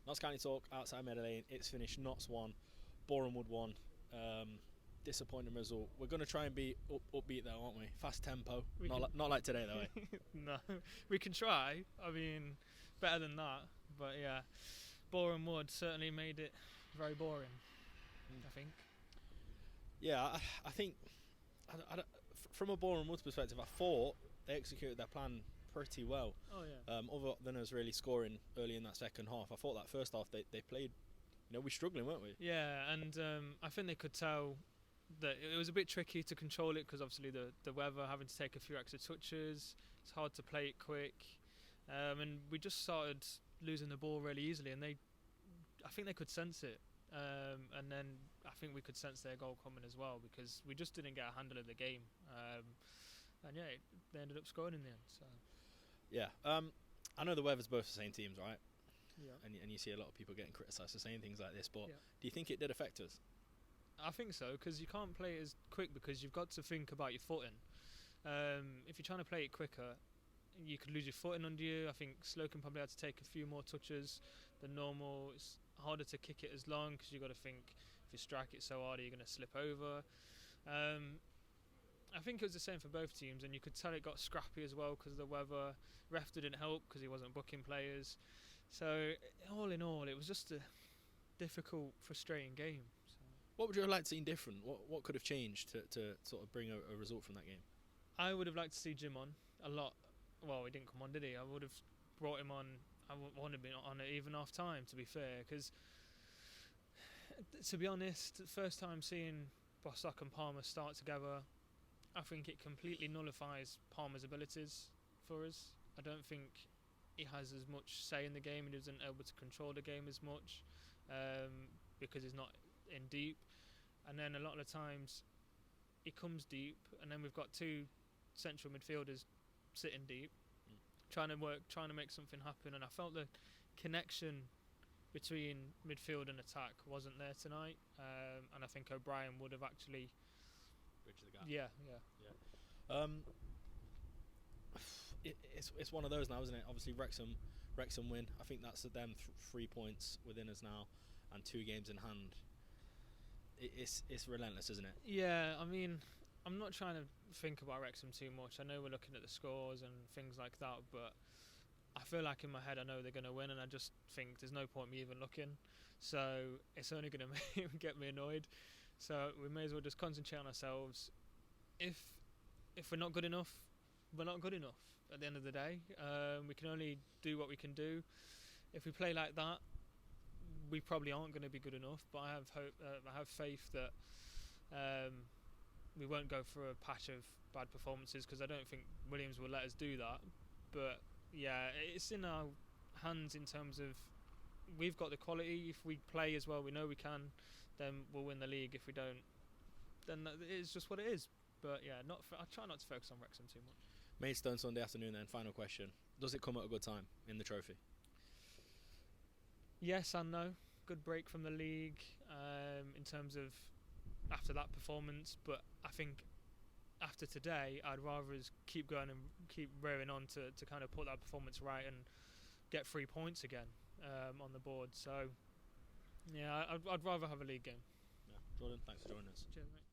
Notts County Talk outside Meadow Lane. It's finished. Notts 1, Boreham Wood 1. Disappointing result. We're going to try and be upbeat though, aren't we? Fast tempo. Not like today though, eh? No, we can try. I mean, better than that. But yeah, Boreham Wood certainly made it very boring, I think. Yeah, I think from a Boreham Woods perspective, I thought they executed their plan pretty well. Oh yeah. Other than us really scoring early in that second half, I thought that first half they played. We were struggling, weren't we? Yeah, and I think they could tell that it was a bit tricky to control it because obviously the weather, having to take a few extra touches, it's hard to play it quick, and we just started losing the ball really easily, and I think they could sense it, and then I think we could sense their goal coming as well because we just didn't get a handle of the game, and yeah, they ended up scoring in the end. So yeah, I know the weather's both the same teams, right? Yeah. And you see a lot of people getting criticised for saying things like this, but yeah. Do you think it did affect us? I think so, because you can't play it as quick because you've got to think about your footing. If you're trying to play it quicker, you could lose your footing under you. I think Slocum probably had to take a few more touches than normal. It's harder to kick it as long because you've got to think if you strike it so hard, you're going to slip over. I think it was the same for both teams, and you could tell it got scrappy as well because the weather. Ref didn't help because he wasn't booking players. So all in all, it was just a difficult, frustrating game. So. What would you have liked to see different? What could have changed to sort of bring a result from that game? I would have liked to see Jim on a lot. Well, he didn't come on, did he? I would have brought him on. I would have been on it even half time, to be fair, because to be honest, the first time seeing Bostock and Palmer start together, I think it completely nullifies Palmer's abilities for us. I don't think he has as much say in the game, and he isn't able to control the game as much because he's not in deep. And then a lot of the times he comes deep, and then we've got two central midfielders sitting deep, trying to make something happen. And I felt the connection between midfield and attack wasn't there tonight, and I think O'Brien would have actually bridged the gap. Yeah. It's one of those now, isn't it? Obviously Wrexham win. I think that's them 3 points within us now and 2 games in hand. It's relentless, isn't it? Yeah, I mean, I'm not trying to think about Wrexham too much. I know we're looking at the scores and things like that, but I feel like in my head I know they're going to win, and I just think there's no point me even looking. So it's only going to get me annoyed. So we may as well just concentrate on ourselves. If we're not good enough, we're not good enough at the end of the day. We can only do what we can do. If we play like that, we probably aren't going to be good enough, but I have hope. I have faith that we won't go for a patch of bad performances, because I don't think Williams will let us do that. But yeah, it's in our hands in terms of we've got the quality. If we play as well, we know we can, then we'll win the league. If we don't, then it's just what it is. But yeah, I try not to focus on Wrexham too much. Maidstone Sunday afternoon then, final question. Does it come at a good time in the trophy? Yes and no. Good break from the league in terms of after that performance, but I think after today I'd rather us keep going and keep rearing on to kind of put that performance right and get 3 points again on the board. So yeah, I'd rather have a league game. Yeah. Jordan, thanks for joining us. Cheers, mate.